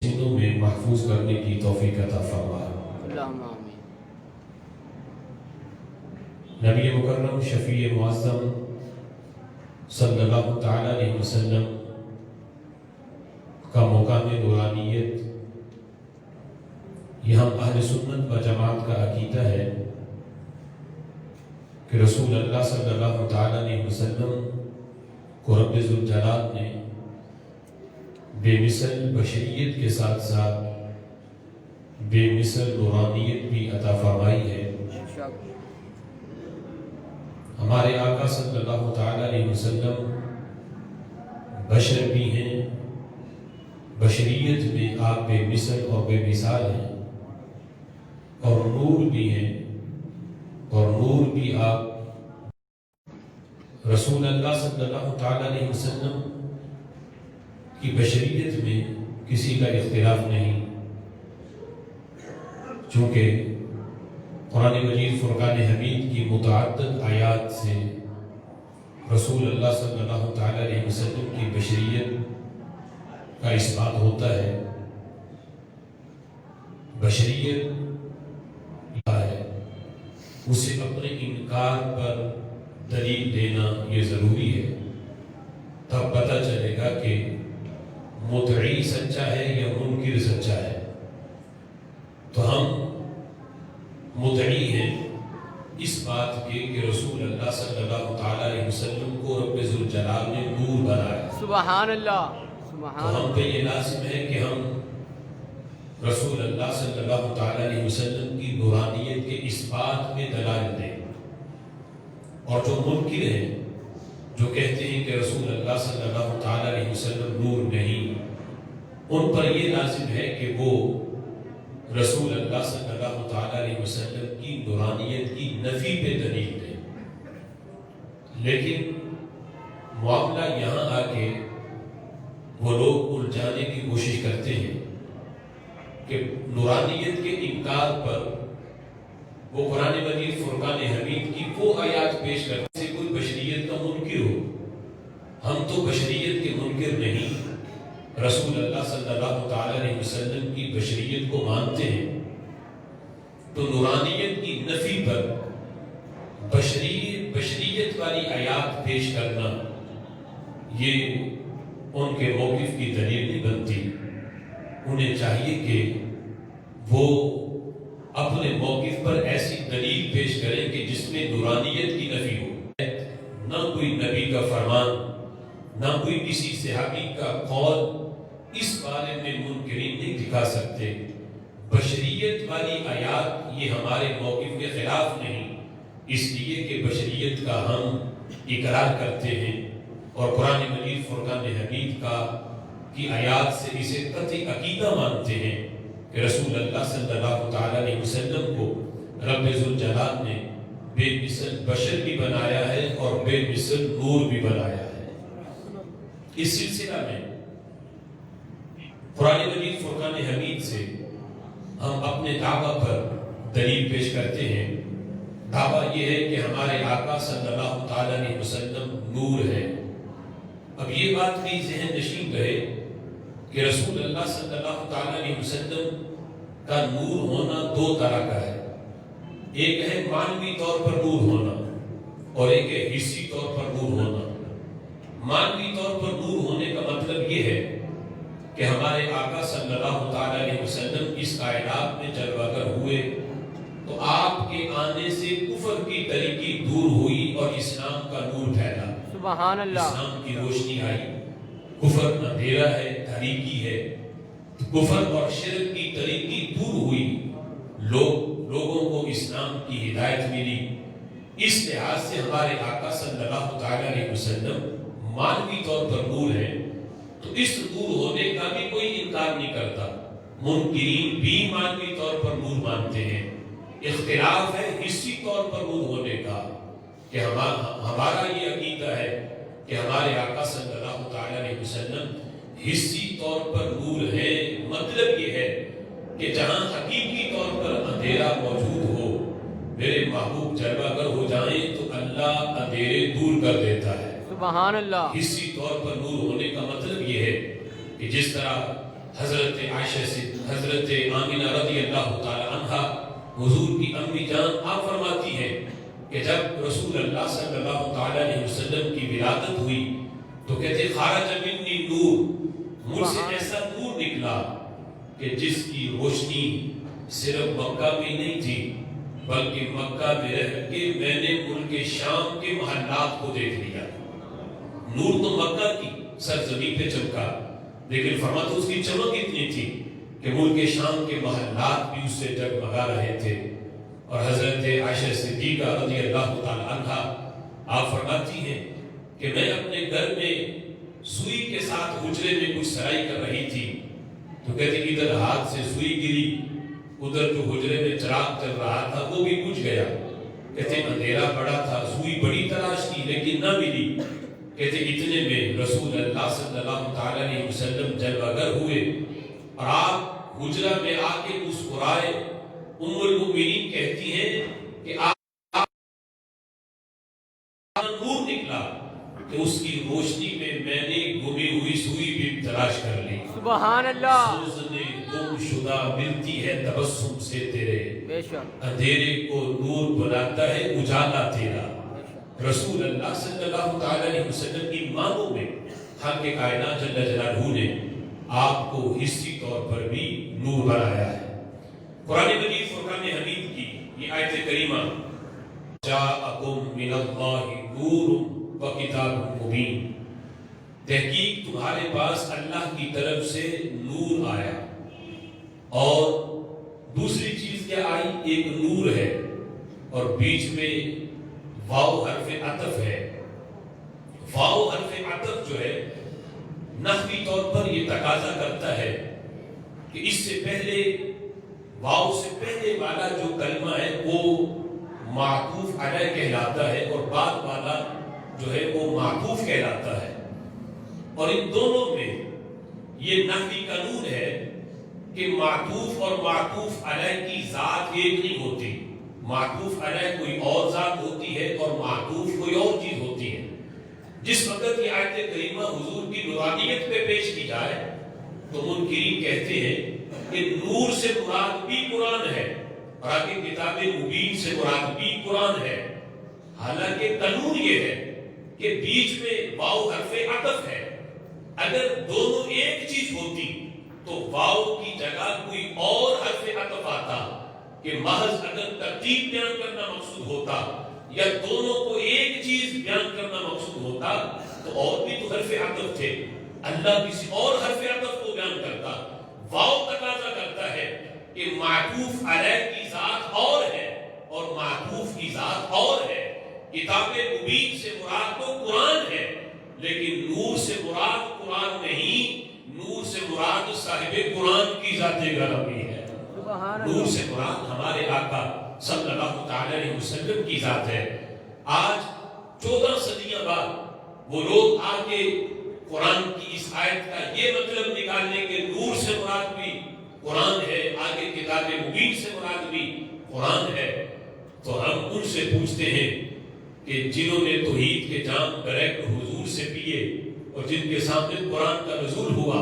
سینوں میں محفوظ کرنے کی توفیق عطا فرما۔ اللہم آمین۔ نبی مکرم شفیع معظم صلی اللہ تعالی علیہ وسلم کا مقام نورانیت، یہ ہم اہل سنت و جماعت کا عقیدہ ہے کہ رسول اللہ صلی اللہ تعالی علیہ وسلم کو رب ذوالجلال نے بے مثل بشریت کے ساتھ ساتھ بے مثل نورانیت بھی عطا فرمائی ہے۔ ہمارے آقا صلی اللہ تعالی علیہ وسلم بشر بھی ہیں، بشریت میں آپ بے مثل اور بے مثال ہیں، اور نور بھی ہیں، اور نور بھی آپ رسول اللہ صلی اللہ تعالی علیہ وسلم کی بشریت میں کسی کا اختلاف نہیں، چونکہ قرآن مجید فرقان حمید کی متعدد آیات سے رسول اللہ صلی اللہ تعالی علیہ وسلم کی بشریت کا اس بات ہوتا ہے۔ بشریت کیا ہے، اسے اپنے انکار پر دلیل دینا یہ ضروری ہے، تب پتہ چلے گا کہ مدعی سچا ہے یا منکر سچا ہے۔ تو ہم مدعی ہیں اس بات کے کہ رسول اللہ صلی اللہ تعالی علیہ وسلم کو رب ذوالجلال نے نور بنایا۔ سبحان اللہ، سبحان تو ہم پہ یہ لازم ہے کہ ہم رسول اللہ صلی اللہ تعالی علیہ وسلم کی نورانیت کے اس بات میں دلائل دیں، اور جو منکر ہیں، جو کہتے ہیں کہ رسول اللہ صلی اللہ تعالی علیہ وسلم نور نہیں، ان پر یہ لازم ہے کہ وہ رسول اللہ صلی اللہ تعالی علیہ وسلم کی نورانیت کی نفی پہ دلیل دیں۔ لیکن معاملہ یہاں آ کے وہ لوگ الجھانے کی کوشش کرتے ہیں کہ نورانیت کے انکار پر وہ قرآن مجید فرقان حمید کی وہ آیات پیش کرنے سے کوئی بشریت کا منکر ہو۔ ہم تو بشریت کے منکر نہیں، رسول اللہ صلی اللہ تعالی علیہ وسلم کی بشریت کو مانتے ہیں۔ تو نورانیت کی نفی پر بشریت والی آیات پیش کرنا یہ ان کے موقف کی دلیل نہیں بنتی۔ انہیں چاہیے کہ وہ اپنے موقف پر ایسی دلیل پیش کریں کہ جس میں نورانیت کی نفی ہو۔ نہ کوئی نبی کا فرمان، نہ کوئی کسی صحابی کا قول اس بارے میں منکرین نہیں دکھا سکتے۔ بشریت والی آیات یہ ہمارے موقف کے خلاف نہیں، اس لیے کہ بشریت کا ہم اقرار کرتے ہیں، اور قرآن مجید فرقان حمید کی آیات سے اسے قطعی عقیدہ مانتے ہیں کہ رسول اللہ صلی اللہ تعالی علیہ وسلم کو رب ذوالجلال نے بے مثل بشر بھی بنایا ہے اور بے مثل نور بھی بنایا ہے۔ اس سلسلہ میں قرآن مجید فرقان حمید سے ہم اپنے دعویٰ پر دلیل پیش کرتے ہیں۔ دعویٰ یہ ہے کہ ہمارے آقا صلی اللہ تعالی علیہ وسلم نور ہے۔ اب یہ بات بھی ذہن نشین رہے کہ رسول اللہ صلی اللہ تعالی علیہ وسلم کا نور ہونا دو طرح کا ہے۔ ایک ہے معنوی طور پر نور ہونا، اور ایک ہے حسی طور پر نور ہونا۔ معنوی طور پر نور ہونے کا مطلب یہ ہے کہ ہمارے آقا صلی اللہ تعالی علیہ وسلم اس کائنات میں جلوہ گر ہوئے تو آپ کے آنے سے کفر کی تاریکی دور ہوئی اور اسلام کا نور پھیلا۔ سبحان اللہ، اسلام کی روشنی آئی۔ کفر اندھیرا ہے، تاریکی ہے، کفر اور شرک کی تاریکی دور ہوئی، لوگوں کو اسلام کی ہدایت ملی۔ اس لحاظ سے ہمارے آقا صلی اللہ تعالی علیہ وسلم معنوی طور پر نور ہے۔ تو اس نور ہونے کا بھی کوئی انکار نہیں کرتا۔ منکرین بھی معنوی طور پر نور مانتے ہیں۔ اختلاف ہے حسی طور پر نور ہونے کا، کہ ہمارا یہ عقیدہ ہے کہ ہمارے آقا صلی اللہ تعالی علیہ وسلم حسی طور پر نور ہے۔ مطلب یہ ہے کہ جہاں حقیقی طور پر اندھیرا موجود ہو، میرے محبوب جلوہ گر ہو جائیں تو اللہ اندھیرے دور کر دیتا ہے۔ سبحان اللہ۔ حسی طور پر نور ہونے کا مطلب یہ ہے کہ جس طرح حضرت عائشہ سے حضرت آمنہ رضی اللہ تعالی عنہا حضور کی امی جان آپ فرماتی ہیں کہ جب رسول اللہ صلی اللہ تعالی علیہ وسلم کی ولادت ہوئی تو کہتے خارج منی نور، مجھ سے ایسا نور نکلا کہ جس کی روشنی صرف مکہ میں نہیں تھی بلکہ مکہ میں رہ کے میں نے ملک شام کے محلات کو دیکھ لیا۔ نور تو مکہ کی سرزمین پہ چمکا، لیکن فرماتے اس کی چمک اتنی تھی کہ ملک شام کے محلات بھی اس سے جگمگا رہے تھے۔ اور حضرت عائشہ صدیقہ رضی اللہ تعالی عنہا آپ فرماتی ہیں کہ میں اپنے گھر میں سوئی کے ساتھ حجرے میں کچھ سرائی کر رہی تھی تو کہتے ادھر ہاتھ سے سوئی گری، ادھر جو حجرے میں چراغ چل رہا تھا وہ بھی بجھ گیا۔ کہتے اندھیرا بڑا تھا، سوئی بڑی تلاش کی لیکن نہ ملی۔ کہتے اتنے میں رسول اللہ صلی اللہ تعالی علیہ وسلم جلوہ گر ہوئے اور آپ حجرہ میں آ کے مسکرائے۔ ام المؤمنین کہتی ہیں کہ آپ نور نکلا کہ اس کی روشنی میں نے گمی ہوئی سوئی بھی تلاش کر لی۔ سبحان اللہ۔ سوزنے گم شدہ ملتی ہے تبسم سے تیرے، بے شک اندھیرے کو نور بناتا ہے اجالا تیرا۔ رسول اللہ صلی اللہ تعالی علیہ وسلم کی مانوں میں خالق کائنات جل جلالہ نے آپ کو حصی طور پر بھی نور بنایا ہے۔ قرآن مجید فرقان حمید کی یہ آیت کریمہ جاءکم من اللہ نور و کتاب مبین، تحقیق تمہارے پاس اللہ کی طرف سے نور آیا۔ اور دوسری چیز کیا آئی؟ ایک نور ہے اور بیچ میں واو حرف عطف ہے۔ واو حرف عطف جو ہے نحوی طور پر یہ تقاضا کرتا ہے کہ اس سے پہلے واو سے پہلے والا جو کلمہ ہے وہ معطوف علیہ کہلاتا ہے اور بعد والا جو ہے وہ معطوف کہلاتا ہے۔ اور ان دونوں میں یہ نحوی قانون ہے کہ معطوف اور معطوف علیہ کی ذات ایک نہیں ہوتی۔ معطوف علیہ کوئی اور ذات ہوتی ہے اور معطوف کوئی اور چیز ہوتی ہے۔ جس وقت یہ آیت کریمہ حضور کی نورانیت پہ پیش کی جائے تو منکرین کہتے ہیں کہ نور سے مراد بھی قرآن ہے اور آگے کتاب مبین سے مراد بھی قرآن ہے۔ حالانکہ قانون یہ ہے کہ بیچ میں واو حرف عطف ہے، اگر دونوں ایک چیز ہوتی تو واو کی جگہ کوئی اور حرف عطف آتا کہ محض اگر ترتیب بیان کرنا مقصود ہوتا یا دونوں کو ایک چیز بیان کرنا مقصود ہوتا تو اور بھی تو حرف عطف تھے، اللہ کسی اور حرف عطف کو بیان کرتا۔ واو تقاضا کرتا ہے کہ معطوف علیہ کی ذات اور ہے اور معطوف کی ذات اور ہے۔ کتاب مبین سے مراد تو قرآن ہے لیکن نور سے مراد قرآن نہیں، نور سے مراد صاحب قرآن کی ذات گرامی ہے۔ نور سے مراد ہمارے آقا صلی اللہ تعالی علیہ وسلم کی ذات ہے۔ آج 14 صدیاں بعد وہ لوگ آگے قرآن کی اس آیت کا یہ مطلب نکالنے کے نور سے مراد بھی قرآن ہے، آگے کتاب مبین سے مراد بھی قرآن ہے، تو ہم ان سے پوچھتے ہیں کہ جنہوں نے توحید کے جام ڈائریکٹ حضور سے پیے اور جن کے سامنے قرآن کا نزول ہوا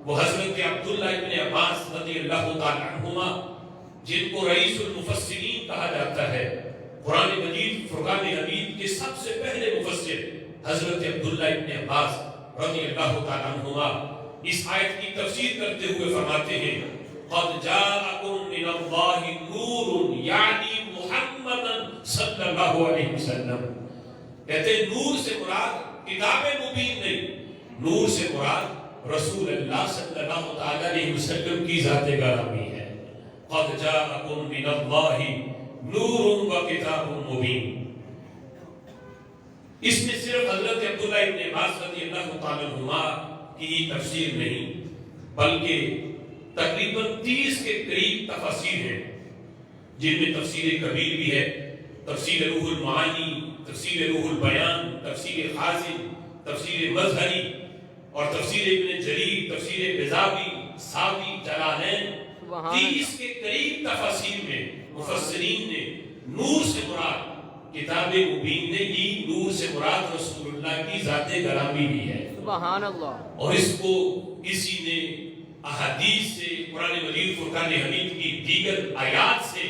وہ حضرت عبداللہ ابن عباس رضی اللہ تعالی عنہما، جن کو رئیس المفسرین کہا جاتا ہے، قرآن مجید فرقان حمید کے سب سے پہلے مفسر حضرت عبداللہ ابن عباس رضی اللہ تعالی عنہما اس آیت کی تفسیر کرتے ہوئے فرماتے ہیں قد جاءکم من اللہ نور یعنی محمد صلی اللہ علیہ وسلم۔ کہتے ہیں نور سے مراد کتاب مبین نہیں، نور سے مراد رسول اللہ صلی اللہ تعالی علیہ وسلم کی ذات گرامی ہے۔ قد جاءکم من اللہ نور و کتاب مبین۔ اس میں صرف حضرت عبداللہ ابن عباس رضی اللہ تعالی عنہما کی تفسیر نہیں بلکہ تقریباً 30 کے قریب تفاسیر ہیں، جن میں تفسیر کبیر بھی ہے، تفسیر روح المعانی، تفسیر روح البیان، تفسیر خازن، تفسیر مظہری اور تفسیر ابن جریر، تفسیر بیضاوی، ساوی، جلالین، 30 کے قریب تفاسیر میں مفسرین نے نور سے مراد کتاب مبین نے لی، نور سے مراد رسول اللہ کی ذات گرامی بھی ہے۔ سبحان اللہ۔ اور اس کو کسی نے احادیث سے، قرآن مجید فرقان حمید کی دیگر آیات سے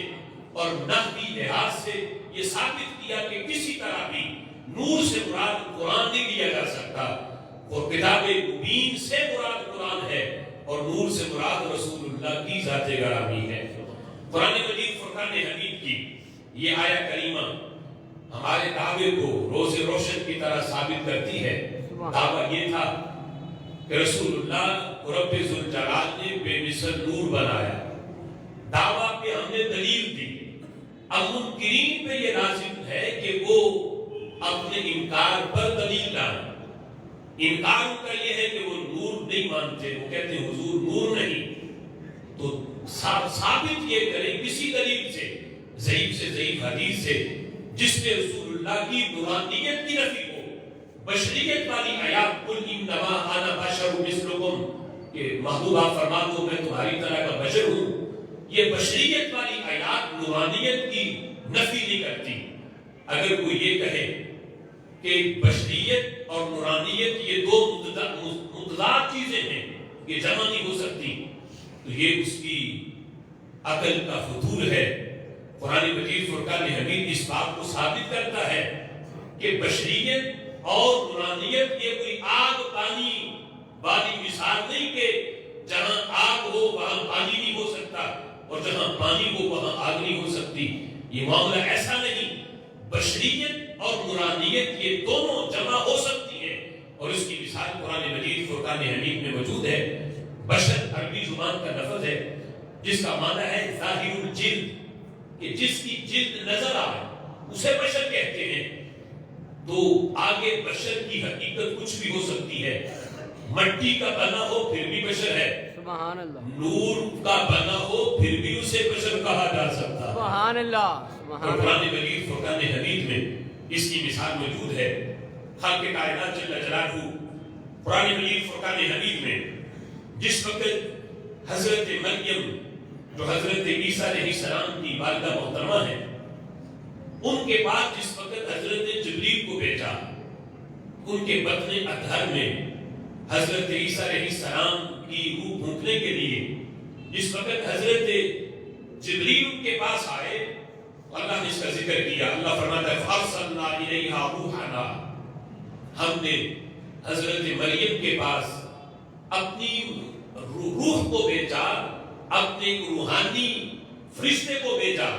اور نحوی لحاظ سے یہ ثابت کیا کہ کسی طرح بھی نور سے مراد قرآن نہیں لیا جا سکتا، اور کتاب مبین سے مراد قرآن ہے اور نور سے مراد رسول اللہ کی ذات گرامی ہے۔ قرآن مجید فرقان حمید کی یہ آیہ کریمہ ہمارے دعوے کو روز روشن کی طرح ثابت کرتی ہے۔ دعویٰ یہ تھا کہ رسول اللہ کو رب ذوالجلال نے بے مثل نور بنایا، دعویٰ پہ ہم نے دلیل دی۔ اب منکرین پہ یہ لازم ہے کہ وہ اپنے انکار پر دلیل لائیں۔ انکار ان کا یہ ہے کہ وہ نور نہیں مانتے، وہ کہتے ہیں حضور نور نہیں، تو ثابت یہ کریں کسی دلیل سے، ضعیف سے ضعیف حدیث سے، جس میں رسول اللہ کی نورانیت کی نفی ہو۔ بشریت والی آیات قل انما انا بشر مثلکم، کہ محبوب آپ فرما دو میں تمہاری طرح کا بشر ہوں، یہ بشریت والی آیات نورانیت کی نفی نہیں کرتی۔ اگر کوئی یہ کہے کہ بشریت اور نورانیت یہ دو متضاد چیزیں ہیں، یہ جمع نہیں ہو سکتی، تو یہ اس کی عقل کا فتور ہے۔ قرآن مجید فرقان حمید اس بات کو ثابت کرتا ہے کہ بشریت اور نورانیت یہ کوئی آگ پانی والی مثال نہیں کہ جہاں آگ ہو وہاں پانی نہیں ہو سکتا اور جہاں پانی ہو وہاں آگ نہیں ہو سکتی۔ یہ معاملہ ایسا نہیں، بشریت اور نورانیت یہ دونوں جمع ہو سکتی ہیں، اور اس کی مثال قرآن مجید فرقان حمید میں موجود ہے۔ بشر عربی زبان کا لفظ ہے جس کا معنی ہے ظاہر الجلد، کہ جس کی جلد نظر آئے اسے بشر کہتے ہیں۔ تو آگے بشر کی حقیقت کچھ بھی ہو سکتی ہے، مٹی کا بنا ہو پھر بھی بشر ہے، سبحان اللہ، نور کا بنا ہو پھر بھی اسے بشر کہا جا سکتا ہے۔ سبحان اللہ، سبحان اللہ۔ قرآن مجید فرقان حمید میں اس کی مثال موجود ہے۔ خالق کائنات جل جلالہ قرآن مجید فرقان حمید میں جس وقت حضرت مریم جو حضرت عیسیٰ علیہ السلام کی والدہ محترمہ ہے، ان کے پاس جس وقت حضرت جبریل کو بھیجا، ان کے بطن اطہر میں حضرت عیسیٰ علیہ السلام کی روح پھونکنے کے لیے جس وقت حضرت جبریل ان کے پاس آئے، اللہ نے اس کا ذکر کیا۔ اللہ فرماتا ہے فَأَرْسَلْنَا إِلَيْهَا رُوحَنَا، ہم نے حضرت مریم کے پاس اپنی روح کو بھیجا، اپنے روحانی فرشتے کو بھیجا۔